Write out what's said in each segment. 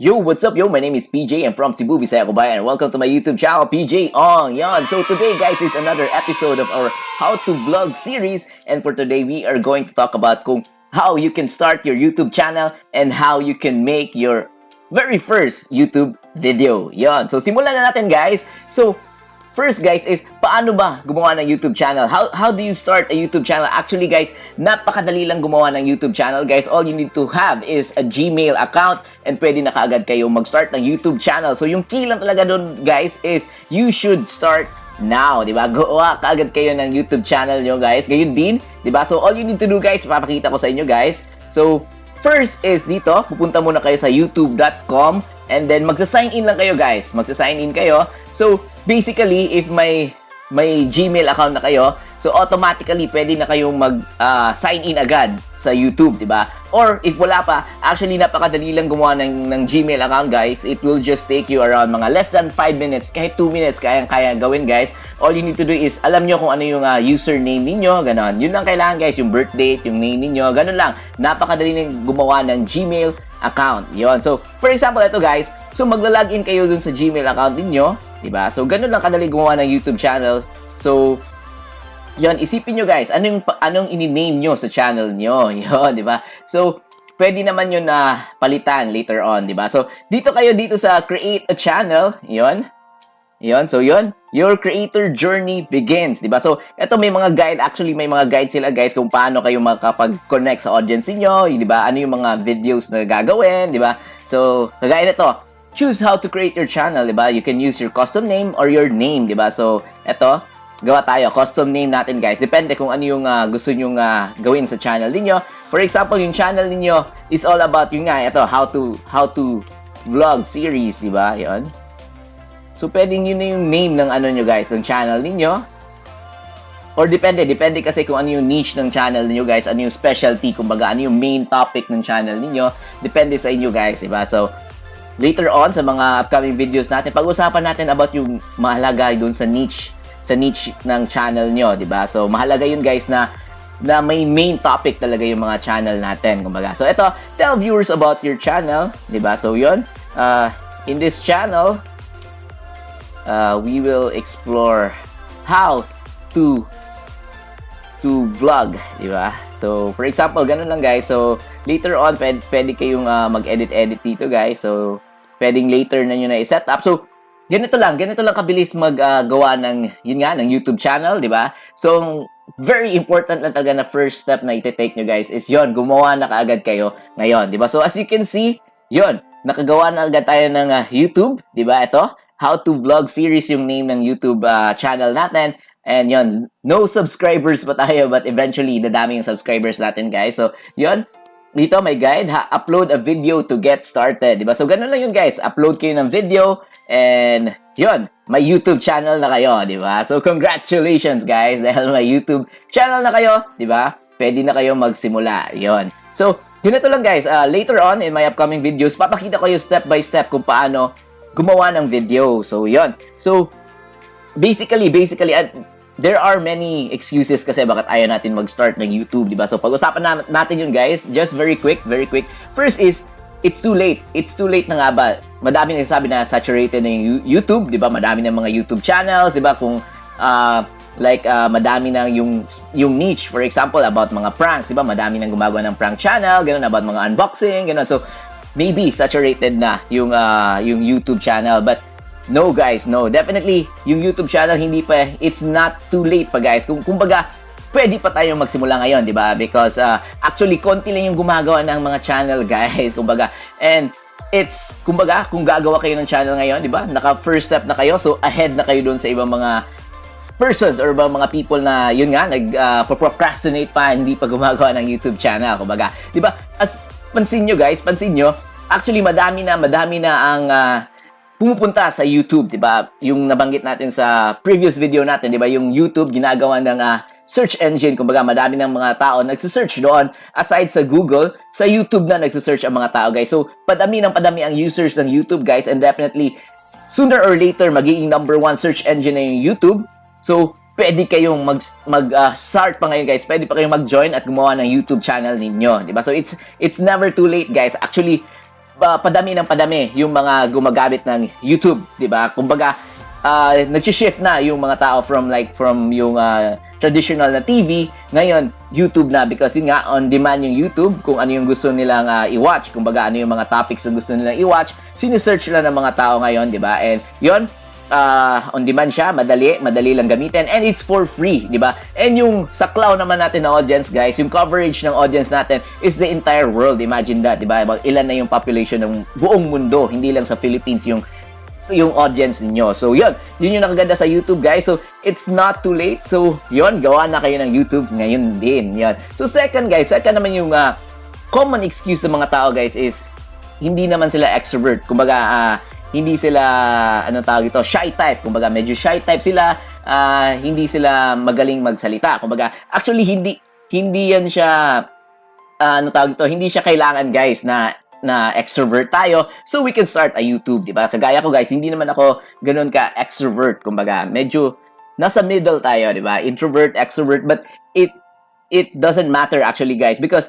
Yo, what's up, yo? My name is Peejay. I'm from Cebu, Bisaya Kabayan. Welcome to my YouTube channel, Peejay Ong. Yon. So today, guys, it's another episode of our How to Vlog series. And for today, we are going to talk about how you can start your YouTube channel and how you can make your very first YouTube video. Yon. So simulan na natin, guys. So first, guys, is paano ba gumawa ng YouTube channel? How do you start a YouTube channel? Actually, guys, napakadali lang gumawa ng YouTube channel, guys. All you need to have is a Gmail account and pwede na kaagad kayo mag-start ng YouTube channel. So, yung key lang talaga doon, guys, is you should start now, di ba? Gawa kaagad kayo ng YouTube channel nyo, guys. Gayon din, di ba? So, all you need to do, guys, papakita ko sa inyo, guys. So, first is dito, pupunta muna kayo sa youtube.com and then magsa-sign in lang kayo, guys. Magsa-sign in kayo. So, basically, if may Gmail account na kayo, so automatically pwede na kayong mag-sign in agad sa YouTube, di ba? Or if wala pa, actually napakadali lang gumawa ng Gmail account, guys. It will just take you around mga less than 5 minutes, kahit 2 minutes kaya gawin, guys. All you need to do is alam nyo kung ano yung username ninyo, ganon. Yun lang kailangan, guys, yung birth date, yung name ninyo, ganon lang. Napakadali lang gumawa ng Gmail account. Yon. So, for example, ito, guys. So, magla-login kayo dun sa Gmail account ninyo, diba? So, ganun lang kadali gumawa ng YouTube channel. So, yon, isipin nyo, guys, anong ini-name nyo sa channel nyo. Yon, diba? So, pwede naman yun na palitan later on, diba? So, dito sa create a channel. Yon. Yon. So, yon. Your creator journey begins, diba? So, eto may mga guide. Actually, may mga guide sila, guys, kung paano kayo makapag-connect sa audience niyo, diba? Ano yung mga videos na gagawin, diba? So, kagaya nito, choose how to create your channel, diba? You can use your custom name or your name, diba? So, eto, gawa tayo. Custom name natin, guys. Depende kung ano yung gusto nyong gawin sa channel niyo. For example, yung channel niyo is all about yung ito, how to vlog series, diba? Yon. So, pwedeng yun na yung name ng ano nyo, guys, ng channel niyo. Or depende kasi kung ano yung niche ng channel niyo, guys, ano yung specialty, kumbaga, ano yung main topic ng channel niyo. Depende sa inyo, guys, diba? So, later on, sa mga upcoming videos natin, pag-usapan natin about yung mahalaga dun sa niche ng channel nyo, diba? So, mahalaga yun, guys, na may main topic talaga yung mga channel natin, kumbaga. So, ito, tell viewers about your channel, diba? So, yun, in this channel, we will explore how to vlog, diba? So, for example, ganun lang, guys. So, later on, pwede kayong mag-edit dito, guys. So, pwedeng later na nyo na i-set up. So, ganito lang kabilis maggawa ng YouTube channel, di ba? So, very important lang talaga na first step na iti-take nyo, guys, is yon, gumawa na kaagad kayo ngayon, di ba? So, as you can see, yon, nakagawa na agad tayo ng YouTube, di ba? Ito, How to Vlog series yung name ng YouTube channel natin. And yon, no subscribers pa tayo, but eventually, dadami yung subscribers natin, guys. So, yon, dito may guide, upload a video to get started, diba? So, ganun lang yun, guys. Upload kayo ng video, and yon, may YouTube channel na kayo, diba? So, congratulations, guys, dahil may YouTube channel na kayo, diba? Pwede na kayo magsimula, yon. So, ganito lang, guys. Later on, in my upcoming videos, papakita ko yung step by step kung paano gumawa ng video. So, yon. So, basically, there are many excuses kasi bakit ayaw natin mag-start ng YouTube, diba? So, pag-usapan natin yun, guys. Just very quick. First is, it's too late. It's too late na nga ba? Madami nagsasabi na saturated na yung YouTube, diba? Madami na mga YouTube channels, diba? Kung, madami na yung niche, for example, about mga pranks, diba? Madami nang gumagawa ng prank channel, ganun, about mga unboxing, ganun. So, maybe saturated na yung YouTube channel, but no, guys, no. Definitely, yung YouTube channel, hindi pa, it's not too late pa, guys. Kumbaga, pwede pa tayong magsimula ngayon, di ba? Because, actually, konti lang yung gumagawa ng mga channel, guys. Kumbaga, and it's, kumbaga, kung gagawa kayo ng channel ngayon, di ba? Naka-first step na kayo, so ahead na kayo dun sa ibang mga persons or ibang mga people na, yun nga, nag-procrastinate pa, hindi pa gumagawa ng YouTube channel, kumbaga. Di ba? As, pansin nyo, guys, actually, madami na ang, pumupunta sa YouTube, 'di ba? Yung nabanggit natin sa previous video natin, 'di ba? Yung YouTube ginagawa ng search engine, kumbaga madami ng mga tao nagse-search doon aside sa Google, sa YouTube na nagse-search ang mga tao, guys. So, padami ang users ng YouTube, guys, and definitely sooner or later magiging number 1 search engine na yung YouTube. So, pwede kayong start pa ngayon, guys. Pwede pa kayong mag-join at gumawa ng YouTube channel ninyo, 'di ba? So, it's never too late, guys. Actually, padami ng padami yung mga gumagamit ng YouTube, 'di ba? Kumbaga, nag-shift na yung mga tao from yung traditional na TV, ngayon YouTube na, because yun nga, on demand yung YouTube, kung ano yung gusto nilang i-watch, kumbaga ano yung mga topics na gusto nilang i-watch, sinesearch lang ng mga tao ngayon, 'di ba? And yun, on demand siya, madali lang gamitin, and it's for free, di ba? And yung sa cloud naman natin na audience, guys, yung coverage ng audience natin is the entire world. Imagine that, di ba? Ilan na yung population ng buong mundo, hindi lang sa Philippines yung audience ninyo. So, yun yung nakaganda sa YouTube, guys. So, it's not too late. So, yun, gawa na kayo ng YouTube ngayon din. Yun. So, second naman yung common excuse ng mga tao, guys, is hindi naman sila extrovert. Kumbaga, hindi sila, shy type. Kumbaga, medyo shy type sila. Hindi sila magaling magsalita. Kumbaga, actually, hindi yan siya, hindi siya kailangan, guys, na extrovert tayo, so we can start a YouTube, di ba? Kagaya ko, guys, hindi naman ako ganun ka extrovert. Kumbaga, medyo nasa middle tayo, di ba? Introvert, extrovert, but it doesn't matter actually, guys, because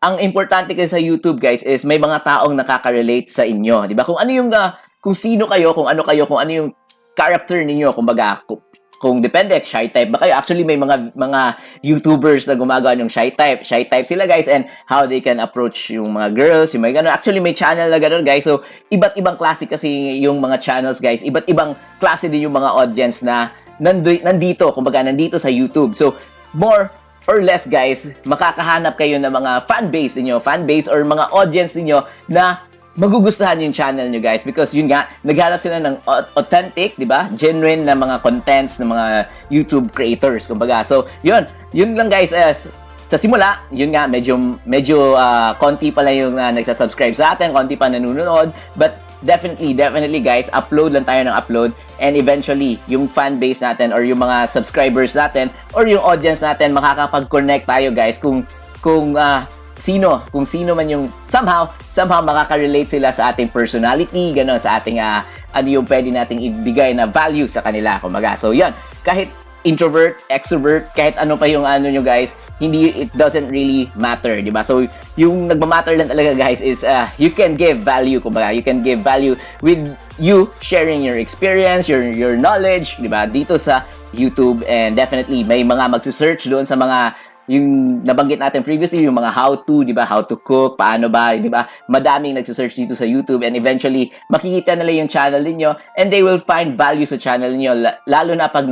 ang importante kasi sa YouTube, guys, is may mga taong nakaka-relate sa inyo, di ba? Kung ano yung kung sino kayo, kung ano yung character ninyo, kumbaga, kung depende, shy type ba kayo? Actually, may mga YouTubers na gumagawa ng shy type. Shy type sila, guys, and how they can approach yung mga girls, yung mga gano'n. Actually, may channel na gano'n, guys. So, iba't ibang klase kasi yung mga channels, guys. Iba't ibang klase din yung mga audience na nandito sa YouTube. So, more or less, guys, makakahanap kayo ng mga fanbase or mga audience niyo na magugustuhan yung channel nyo, guys, because yun nga, naghanap sila ng authentic, di ba? Genuine na mga contents ng mga YouTube creators, kumbaga. So, yun lang, guys. Sa simula, yun nga, medyo konti pa lang yung nagsasubscribe sa atin, konti pa nanonood, but definitely, guys, upload lang tayo ng upload, and eventually, yung fan base natin or yung mga subscribers natin or yung audience natin, makakapag-connect tayo, guys, kung sino man yung somehow makaka-relate sila sa ating personality, gano'n, sa ating ano yung pwede nating ibigay na value sa kanila, kumbaga. So, yan, kahit introvert, extrovert, kahit ano pa yung nyo, guys, it doesn't really matter, di ba? So, yung nagmamatter lang talaga, guys, is you can give value, kumbaga. You can give value with you sharing your experience, your knowledge, di ba? Dito sa YouTube, and definitely may mga magse-search doon sa mga yung nabanggit natin previously, yung mga how to, di ba? How to cook, paano ba, di ba? Madaming nagse-search dito sa YouTube, and eventually, makikita nila yung channel niyo, and they will find value sa channel niyo, lalo na pag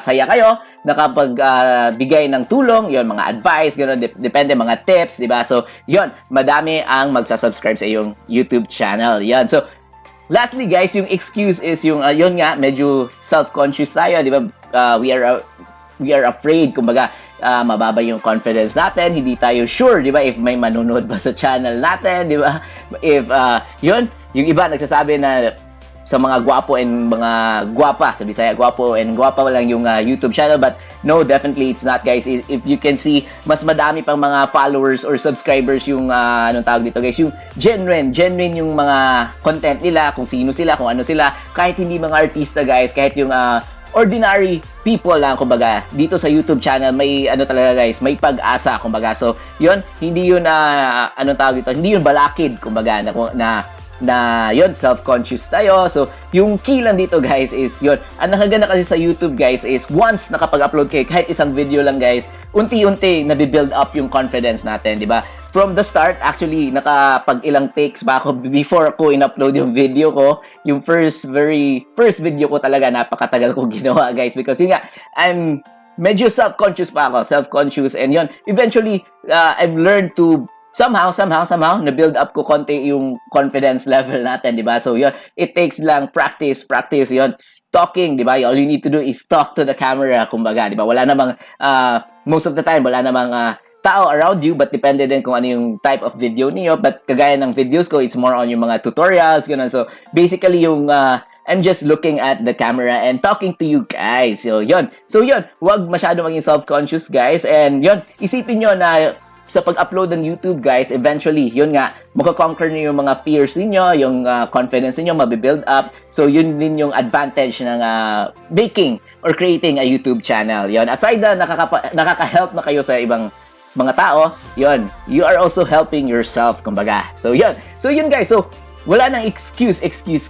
saya kayo, bigay ng tulong, yon, mga advice, gano'n, depende, mga tips, di ba? So, yon, madami ang magsasubscribe sa iyong YouTube channel. Yon. So, lastly, guys, yung excuse is yung, yun nga, medyo self-conscious tayo, di ba? We are afraid, kumbaga, mababa yung confidence natin, hindi tayo sure, di ba, if may manonood ba sa channel natin, di ba? If, yung iba nagsasabi na sa mga gwapo and mga gwapa, sa Bisaya, gwapo and gwapa lang yung YouTube channel, but no, definitely it's not, guys. If you can see, mas madami pang mga followers or subscribers yung, anong tawag dito, guys, yung genuine yung mga content nila, kung sino sila, kung ano sila, kahit hindi mga artista, guys, kahit yung, ordinary people lang, kumbaga, dito sa YouTube channel, may talaga, guys, may pag-asa, kumbaga. So, yun, hindi yun anong tawag dito, hindi yun balakid, kumbaga, na yun, self-conscious tayo. So, yung key lang dito, guys, is yun. Ang nakaganda kasi sa YouTube, guys, is once nakapag-upload kayo, kahit isang video lang, guys, unti-unti nabibuild up yung confidence natin, di ba? From the start, actually, nakapag ilang takes ba ako before ko in-upload yung video ko. Yung very first video ko talaga, napakatagal ko ginawa, guys, because yun nga, I'm medyo self-conscious pa ako, and yun, eventually, I've learned to somehow, na-build up ko konti yung confidence level natin, di ba? So, yun, it takes lang practice, yun, talking, di ba? All you need to do is talk to the camera, kumbaga, di ba? Wala namang, most of the time, wala namang tao around you, but depende din kung ano yung type of video niyo. But kagaya ng videos ko, it's more on yung mga tutorials, gano'n. So, basically, yung, I'm just looking at the camera and talking to you guys. So, yun. Huwag masyado maging self-conscious, guys. And, yun, isipin nyo na sa pag-upload ng YouTube, guys, eventually, yun nga, makakonquer nyo yung mga fears niyo, yung confidence niyo mabibuild up. So, yun din yung advantage ng making or creating a YouTube channel. Yun. Aside na nakaka-help na kayo sa ibang mga tao, yun, you are also helping yourself, kumbaga. So yun. So yun guys, so wala nang excuse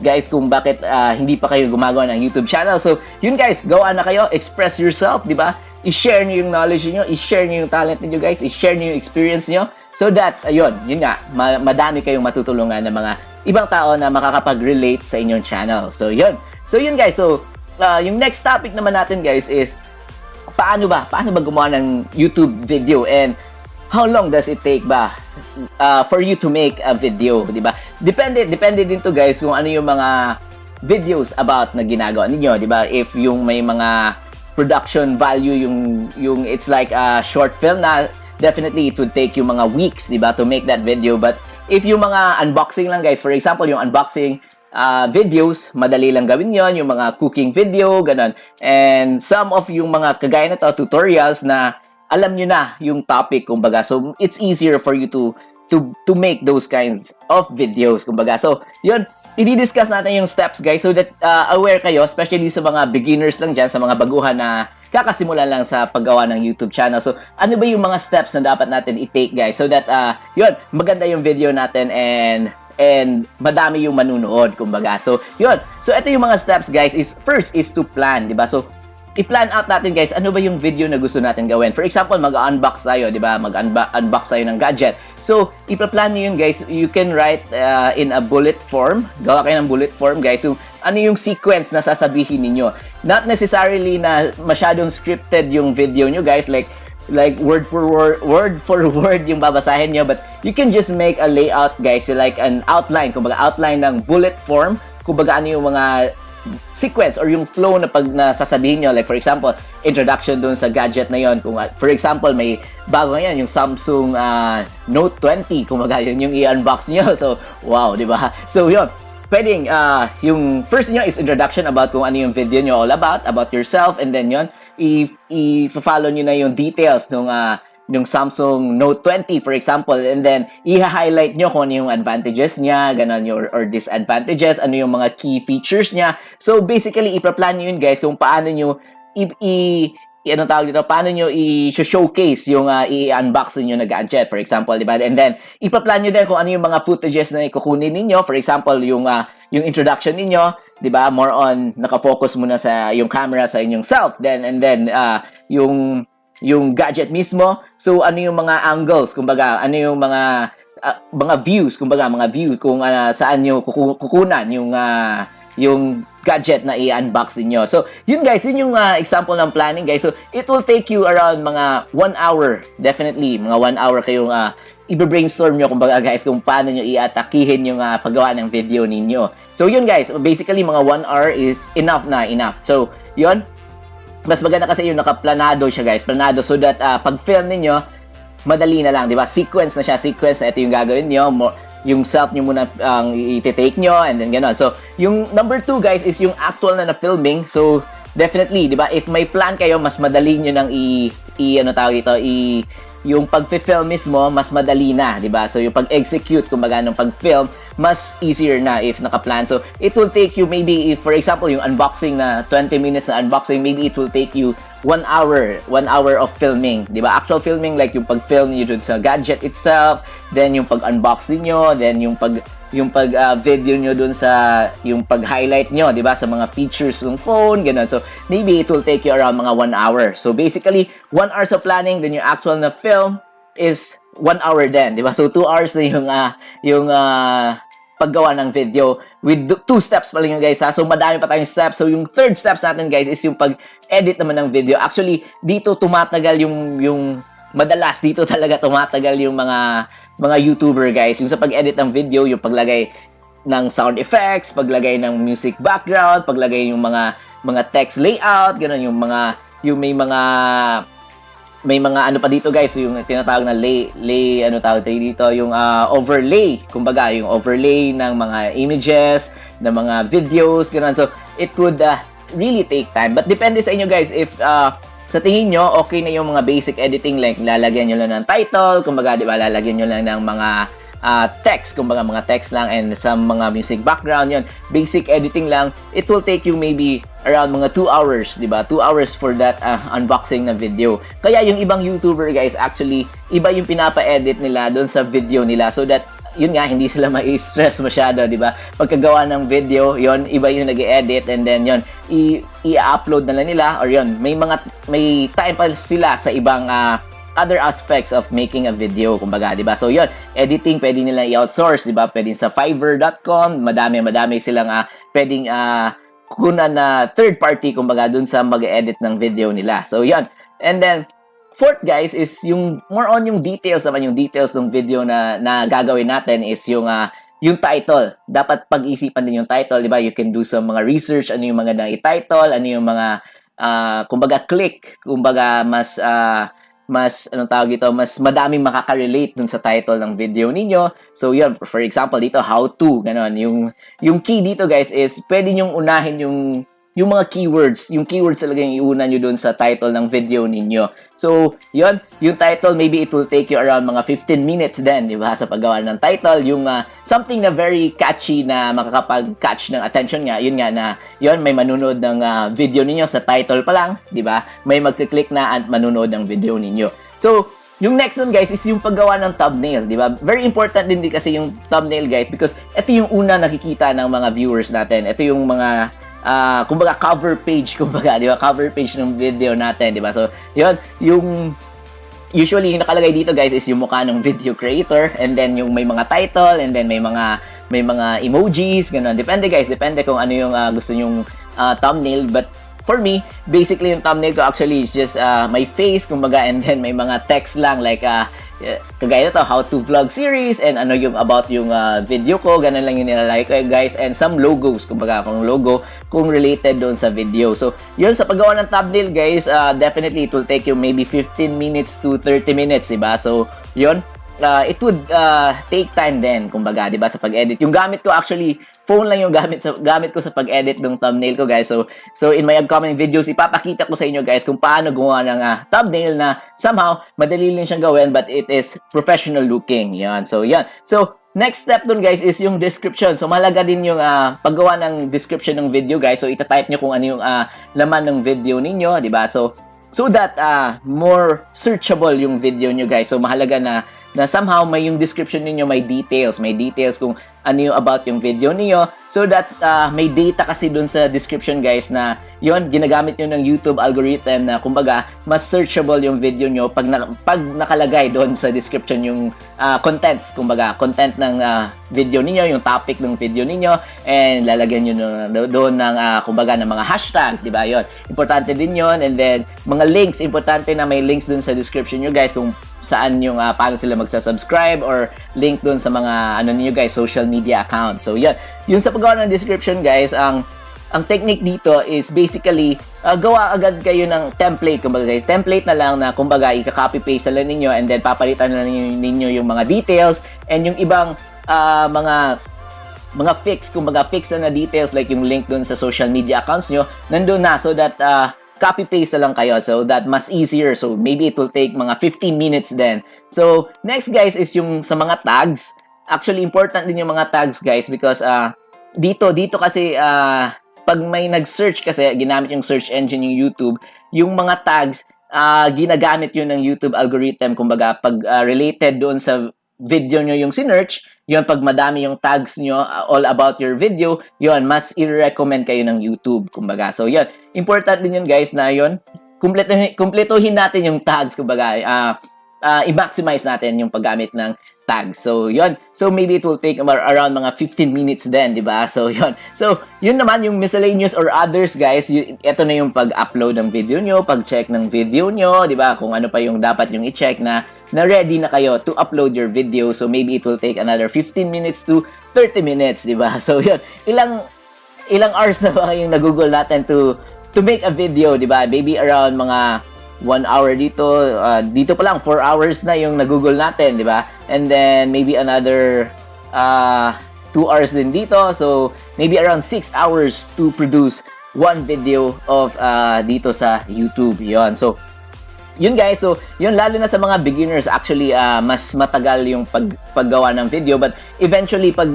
guys kung bakit hindi pa kayo gumagawa ng YouTube channel. So yun guys, gawa na kayo, express yourself, di ba? I-share niyo yung knowledge niyo, i-share niyo yung talent niyo guys, i-share niyo yung experience niyo so that ayun, yun nga, madami kayong matutulungan ng mga ibang tao na makakapag-relate sa inyong channel. So yun. So yun guys, so yung next topic naman natin guys is paano ba gumawa ng YouTube video and how long does it take ba for you to make a video, di ba? Depende din to guys kung ano yung mga videos about na ginagawa ninyo, di ba? If yung may mga production value, yung it's like a short film na definitely it would take you mga weeks, di ba, to make that video. But if yung mga unboxing lang guys, for example, yung unboxing videos, madali lang gawin yon, yung mga cooking video, ganun. And some of yung mga kagaya na to, tutorials na alam nyo na yung topic, kumbaga. So, it's easier for you to make those kinds of videos, kumbaga. So, yun, i-discuss natin yung steps, guys, so that aware kayo, especially sa mga beginners lang dyan, sa mga baguhan na kakasimula lang sa paggawa ng YouTube channel. So, ano ba yung mga steps na dapat natin i-take, guys, so that, yun, maganda yung video natin and madami yung manunood, kumbaga. So, yun. So, ito yung mga steps, guys, first is to plan, di ba? So, i-plan out natin, guys, ano ba yung video na gusto natin gawin. For example, mag-unbox tayo, di ba? Mag-unbox tayo ng gadget. So, ipaplan nyo yun, guys. You can write in a bullet form. Gawa kayo ng bullet form, guys. So, ano yung sequence na sasabihin ninyo. Not necessarily na masyadong scripted yung video nyo, guys. Like word for word yung babasahin nyo. But you can just make a layout, guys. So, like an outline. Kumbaga, outline ng bullet form. Kumbaga, ano yung mga sequence or yung flow na pag nasasabihin nyo. Like for example, introduction dun sa gadget na yon. Kung for example, may bago ngayon, yung Samsung Note 20. Kumbaga, yun yung i-unbox nyo. So, wow, di ba? So, yun. Pwedeng, yung first nyo is introduction about kung ano yung video nyo all about yourself. And then yun, i-follow nyo na yung details nung Samsung Note 20, for example, and then i-highlight nyo kung ano yung advantages niya, ganun, or disadvantages, ano yung mga key features niya. So, basically, ipaplan nyo yun, guys, kung paano nyo paano nyo i-showcase yung i-unbox niyo na gadget, for example, di ba? And then, ipaplan nyo din kung ano yung mga footages na ikukunin ninyo. For example, yung introduction ninyo, di ba? More on, nakafocus muna sa yung camera sa inyong self. And then, yung gadget mismo. So, ano yung mga angles, kumbaga, ano yung mga views, kumbaga, mga view, kung saan nyo kukunan yung gadget na i-unbox niyo. So, yun guys, yun yung example ng planning, guys. So, it will take you around mga 1 hour, definitely, mga 1 hour kayong i-brainstorm nyo, kumbaga, guys, kung paano nyo i-atakihin yung paggawa ng video ninyo. So, yun guys, basically, mga 1 hour is enough. So, yun, mas maganda kasi yung nakaplanado siya, guys. Planado so that pag film ninyo, madali na lang, di ba? Sequence na siya. Sequence na ito yung gagawin nyo. Yung self nyo muna i-take nyo and then gano'n. So, yung number 2, guys, is yung actual na filming. So, definitely, di ba? If may plan kayo, mas madali nyo nang yung pag-film mismo, mas madali na, di ba? So, yung pag-execute, kumbaga, ng pag-film, mas easier na if nakaplan. So, it will take you maybe, if, for example, yung unboxing na 20 minutes na unboxing, maybe it will take you 1 hour of filming, di ba? Actual filming, like yung pag-film nyo dun sa gadget itself, then yung pag-unbox niyo, then yung pag-video nyo dun sa yung pag-highlight nyo, di ba? Sa mga features ng phone, ganun. So, maybe it will take you around mga 1 hour. So, basically, 1 hour of planning, then yung actual na film is 1 hour din, di ba? So, 2 hours na yung paggawa ng video with 2 steps pa lang yung guys, ha? So, madami pa tayong steps. So, yung third steps natin, guys, is yung pag-edit naman ng video. Actually, dito tumatagal yung madalas dito talaga tumatagal yung mga YouTuber, guys. Yung sa pag-edit ng video, yung paglagay ng sound effects, paglagay ng music background, paglagay yung mga text layout, ganun, yung may mga ano pa dito, guys, yung tinatawag na yung overlay, kumbaga yung overlay ng mga images, ng mga videos, ganun. So it would really take time, but depende sa inyo, guys. If sa tingin nyo okay na yung mga basic editing, like lalagyan nyo lang ng title, kumbaga, di ba, lalagyan nyo lang ng mga text, kumbaga mga text lang and some mga music background, yun, basic editing lang, it will take you maybe around mga 2 hours, di ba? 2 hours for that unboxing na video. Kaya yung ibang YouTuber guys, actually, iba yung pinapa-edit nila doon sa video nila so that yun nga, hindi sila mai-stress masyado, di ba? Pagkagawa ng video, yon iba yung nag-edit and then yon i-upload na lang nila or yon may time pa sila sa ibang other aspects of making a video, kumbaga, di ba? So yon, editing pwede nila i-outsource, di ba? Pwedeng sa fiverr.com, madami silang pwedeng kunan na third party, kumbaga, dun sa mag-edit ng video nila. So yon. And then fourth guys is yung more on yung details naman, yung details ng video na gagawin natin is yung title. Dapat pag-isipan din yung title, di ba? You can do some mga research, ano yung mga na i-title, ano yung mga kumbaga click, kumbaga mas anong tawag dito, mas madaming makaka-relate dun sa title ng video ninyo. So yun, for example dito, how to, ganon. Yung key dito guys is pwede nyong unahin yung mga keywords. Yung keywords talaga yung iuna nyo dun sa title ng video ninyo. So, yun, yung title, maybe it will take you around mga 15 minutes din, di ba, sa paggawa ng title. Yung something na very catchy na makakapag-catch ng attention nga, yun nga na, yun, may manunod ng video ninyo sa title pa lang, di ba? May magkiklik na at manunod ng video ninyo. So, yung next one guys is yung paggawa ng thumbnail, di ba? Very important din kasi yung thumbnail guys because ito yung una nakikita ng mga viewers natin. Ito yung mga kumbaga cover page, kumbaga, di ba? Cover page ng video natin, di ba? So, yun, yung usually yung nakalagay dito guys is yung mukha ng video creator and then yung may mga title and then may mga emojis, ganun. Depende guys, depende kung ano yung gusto nyong thumbnail, but for me, basically yung thumbnail ko actually is just my face, kumbaga, and then may mga text lang like kagaya na to, how to vlog series and ano yung about yung video ko, ganun lang yung nilalagay ko guys, and some logos, kumbaga kung logo kung related doon sa video. So yun, sa paggawa ng thumbnail guys, definitely it will take you maybe 15 minutes to 30 minutes, diba? So yun, it would take time din, kumbaga, diba, sa pag-edit. Yung gamit ko actually, phone lang yung gamit ko sa pag-edit ng thumbnail ko guys. So in my upcoming videos, ipapakita ko sa inyo guys kung paano gumawa ng thumbnail na somehow madali lang siyang gawin but it is professional looking. Yan. So yan. So next step dun guys is yung description. So mahalaga din yung paggawa ng description ng video guys. So ita-type nyo kung ano yung laman ng video ninyo, di ba? So that more searchable yung video nyo guys. So mahalaga na somehow may yung description niyo, may details kung ano yung about yung video niyo, so that may data kasi dun sa description guys na yon ginagamit niyo ng YouTube algorithm na kumbaga mas searchable yung video niyo pag nakalagay doon sa description yung contents, kumbaga content ng video niyo, yung topic ng video niyo, and lalagyan niyo doon ng kumbaga ng mga hashtag, di ba? Yon, importante din yon, and then mga links, importante na may links doon sa description niyo guys kung saan yung paano sila magsa-subscribe or link doon sa mga ano niyo guys, social media account. So yan, yun sa paggawa ng description guys, ang technique dito is basically gawa agad kayo ng template, kumbaga guys, template na lang na kumbaga i-copy paste na lang ninyo and then papalitan na lang ninyo yung mga details and yung ibang mga fix, kumbaga fix na details like yung link doon sa social media accounts nyo, nandun na, so that copy-paste na lang kayo, so that mas easier. So maybe it will take mga 15 minutes then. So next guys is yung sa mga tags. Actually important din yung mga tags guys because dito kasi pag may nag-search kasi, ginamit yung search engine yung YouTube, yung mga tags ginagamit yun ng YouTube algorithm, kumbaga pag related doon sa video nyo yung sinearch, yun, pag madami yung tags nyo all about your video, yun, mas i-recommend kayo ng YouTube, kumbaga. So, yun, important din yun, guys, na yun, kumpletuhin natin yung tags, kumbaga, i-maximize natin yung paggamit ng tags. So, yun. So, maybe it will take around mga 15 minutes din, di ba? So, yun. So, yun naman, yung miscellaneous or others, guys, ito na yung pag-upload ng video nyo, pag-check ng video nyo, di ba? Kung ano pa yung dapat yung i-check na ready na kayo to upload your video. So, maybe it will take another 15 minutes to 30 minutes, di ba? So, yun. Ilang hours na ba yung nagugol natin to make a video, di ba? Maybe around mga 1 hour dito. Dito pa lang, 4 hours na yung nagugol natin, di ba? And then, maybe another 2 hours din dito. So, maybe around 6 hours to produce one video of dito sa YouTube. Yon. So, Yun guys, so yun lalo na sa mga beginners actually mas matagal yung paggawa ng video, but eventually pag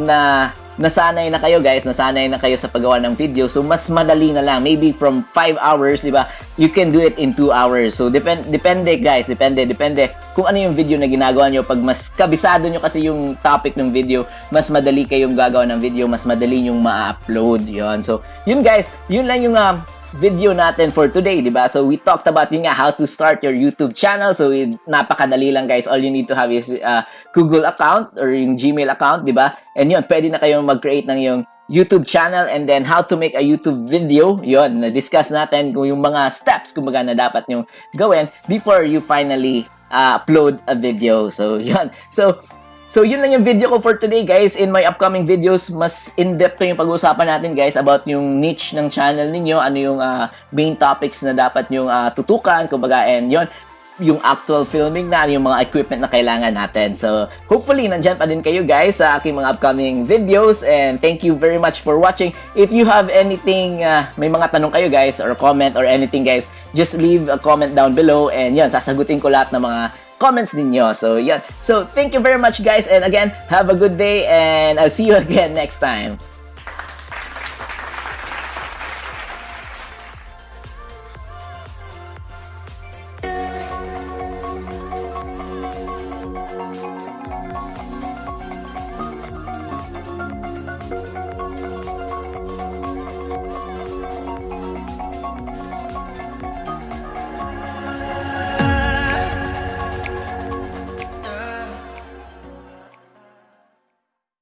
nasanay na kayo guys, nasanay na kayo sa paggawa ng video, so mas madali na lang, maybe from 5 hours, di ba, you can do it in 2 hours. So depende guys, depende kung ano yung video na ginagawa nyo. Pag mas kabisado nyo kasi yung topic ng video, mas madali kayong gagawa ng video, mas madali yung ma-upload. Yun, so yun guys, yun lang yung video natin for today, di ba? So we talked about yun nga, how to start your YouTube channel. So napakadali lang guys. All you need to have is Google account or yung Gmail account, di ba? And yun, pwede na kayong mag-create ng yung YouTube channel, and then how to make a YouTube video. Yun, na-discuss natin kung yung mga steps kumbaga na dapat nyo gawin before you finally upload a video. So yun. So yun lang yung video ko for today guys. In my upcoming videos, mas in-depth ko yung pag-uusapan natin guys about yung niche ng channel ninyo, ano yung main topics na dapat yung tutukan, kumbaga, and yun, yung actual filming na, yung mga equipment na kailangan natin. So hopefully nandyan pa din kayo guys sa aking mga upcoming videos, and thank you very much for watching. If you have anything, may mga tanong kayo guys or comment or anything guys, just leave a comment down below, and yun, sasagutin ko lahat ng mga comments ninyo. So, yan. So, thank you very much, guys. And again, have a good day, and I'll see you again next time.